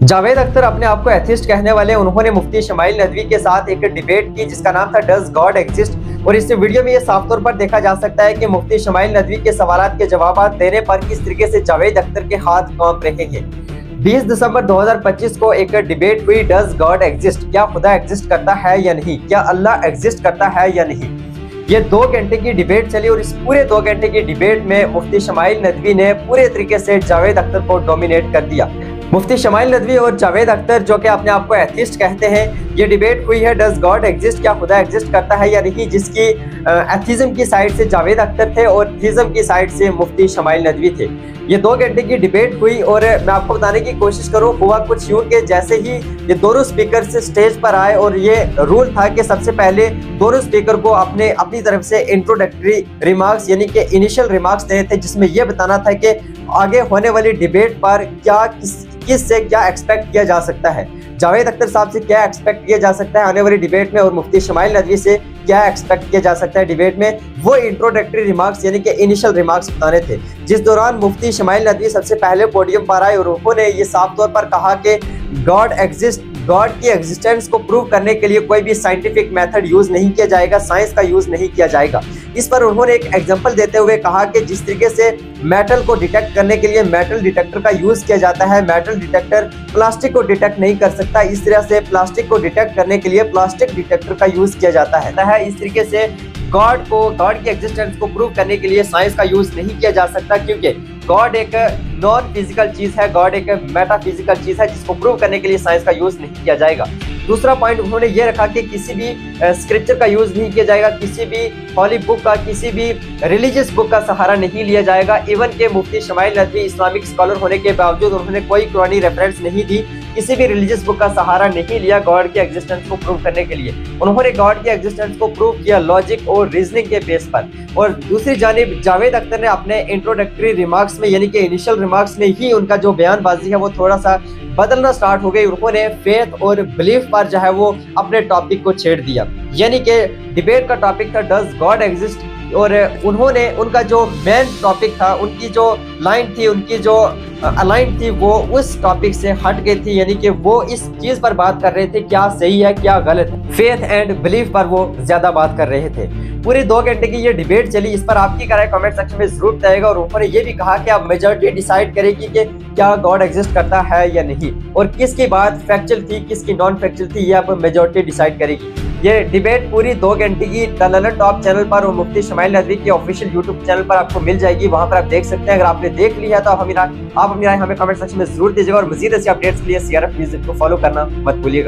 जावेद अख्तर अपने आप को एथिस्ट कहने वाले उन्होंने मुफ्ती शमाइल नदवी के साथ एक डिबेट की जिसका नाम था डज गॉड एग्जिस्ट। और इस वीडियो में ये साफ तौर पर देखा जा सकता है कि मुफ्ती शमाइल नदवी के सवालात के जवाब देने पर किस तरीके से जावेद अख्तर के हाथ कांप रहे हैं। 20 दिसंबर 2025 को एक डिबेट हुई, डज गॉड एग्जिस्ट, क्या खुदा एग्जिस्ट करता है या नहीं, क्या अल्लाह एग्जिस्ट करता है या नहीं। ये 2 घंटे की डिबेट चली और इस पूरे 2 घंटे की डिबेट में मुफ्ती शमाइल नदवी ने पूरे तरीके से जावेद अख्तर को डोमिनेट कर दिया। मुफ्ती शमाइल नदवी और जावेद अख्तर जो कि अपने आप को एथिस्ट कहते हैं, ये डिबेट हुई है डज गॉड एग्जिस्ट, क्या खुदा एग्जिस्ट करता है या नहीं, जिसकी एथिज्म की साइड से जावेद अख्तर थे और थिज्म की साइड से मुफ्ती शमाइल नदवी थे। ये 2 घंटे की डिबेट हुई और मैं आपको बताने की कोशिश करूं, हुआ कुछ यूं कि जैसे ही ये दोनों स्पीकर से स्टेज पर आए और ये रूल था कि सबसे पहले दोनों स्पीकर को अपनी तरफ से इंट्रोडक्टरी रिमार्क्स यानी कि इनिशियल रिमार्क्स देने थे, जिसमें यह बताना था कि आगे होने वाली डिबेट पर क्या किस से क्या एक्सपेक्ट किया जा सकता है, जावेद अख्तर साहब से क्या एक्सपेक्ट किया जा सकता है आने वाली डिबेट में और मुफ्ती शमाइल नदवी से क्या एक्सपेक्ट किया जा सकता है डिबेट में। वो इंट्रोडक्टरी रिमार्क्स यानी कि इनिशियल रिमार्क्स बताने थे, जिस दौरान मुफ्ती शमाइल नदवी सबसे पहले पोडियम पर आए और उन्होंने ये साफ तौर पर कहा कि गॉड एग्जिस्ट, गॉड की एग्जिस्टेंस को प्रूव करने के लिए कोई भी साइंटिफिक मेथड यूज नहीं किया जाएगा, साइंस का यूज नहीं किया जाएगा। इस पर उन्होंने एक एग्जांपल देते हुए कहा कि जिस तरीके से मेटल को डिटेक्ट करने के लिए मेटल डिटेक्टर का यूज किया जाता है, मेटल डिटेक्टर प्लास्टिक को डिटेक्ट नहीं कर सकता, इस तरह से प्लास्टिक को डिटेक्ट करने के लिए प्लास्टिक डिटेक्टर का यूज किया जाता है। इस तरीके से गॉड की एग्जिस्टेंस को प्रूव करने के लिए साइंस का यूज नहीं किया जा सकता, क्योंकि गॉड एक नॉन फिजिकल चीज है, गॉड एक मेटाफिजिकल चीज है जिसको प्रूव करने के लिए साइंस का यूज नहीं किया जाएगा। दूसरा पॉइंट उन्होंने ये रखा कि किसी भी स्क्रिप्चर का यूज नहीं किया जाएगा, किसी भी हॉली बुक का, किसी भी रिलीजियस बुक का सहारा नहीं लिया जाएगा। इवन के मुफ्ती शमाइल नदवी इस्लामिक स्कॉलर होने के बावजूद उन्होंने कोई कुरानी रेफरेंस नहीं दी, किसी भी रिलीजियस बुक का सहारा नहीं लिया गॉड की एग्जिस्टेंस को प्रूव करने के लिए। उन्होंने गॉड की एग्जिस्टेंस को प्रूव किया लॉजिक और रीजनिंग के बेस पर। और दूसरी जानिब जावेद अख्तर ने अपने इंट्रोडक्टरी रिमार्क्स में यानी कि इनिशियल रिमार्क्स में ही उनका जो बयानबाजी है वो थोड़ा सा बदलना स्टार्ट हो गई। उन्होंने फेथ और बिलीफ पर जो है वो अपने टॉपिक को छेड़ दिया, यानी कि डिबेट का टॉपिक था डज गॉड एग्जिस्ट और उन्होंने उनका जो मेन टॉपिक था, उनकी जो लाइन थी, उनकी जो अलाइन थी, वो उस टॉपिक से हट गई थी, यानी कि वो इस चीज पर बात कर रहे थे क्या सही है क्या गलत है, फेथ एंड बिलीफ पर वो ज्यादा बात कर रहे थे। पूरी 2 घंटे की ये डिबेट चली, इस पर आपकी क्या राय कमेंट सेक्शन में जरूर बताइएगा। और उन्होंने ये भी कहा कि अब मेजॉरिटी डिसाइड करेगी कि क्या गॉड एग्जिस्ट करता है या नहीं और किसकी बात फैक्चुअल थी किसकी नॉन फैक्चुअल थी, ये अब मेजॉरिटी डिसाइड करेगी। ये डिबेट पूरी 2 घंटे की द ललन टॉप चैनल पर और मुफ्ती शमाइल नदवी के ऑफिशियल यूट्यूब चैनल पर आपको मिल जाएगी, वहां पर आप देख सकते हैं। अगर आपने देख लिया है तो आप अपनी राय हमें कमेंट सेक्शन में जरूर दीजिएगा और मजीद ऐसी अपडेट्स के लिए CRF न्यूज़ को फॉलो करना मत भूलिएगा।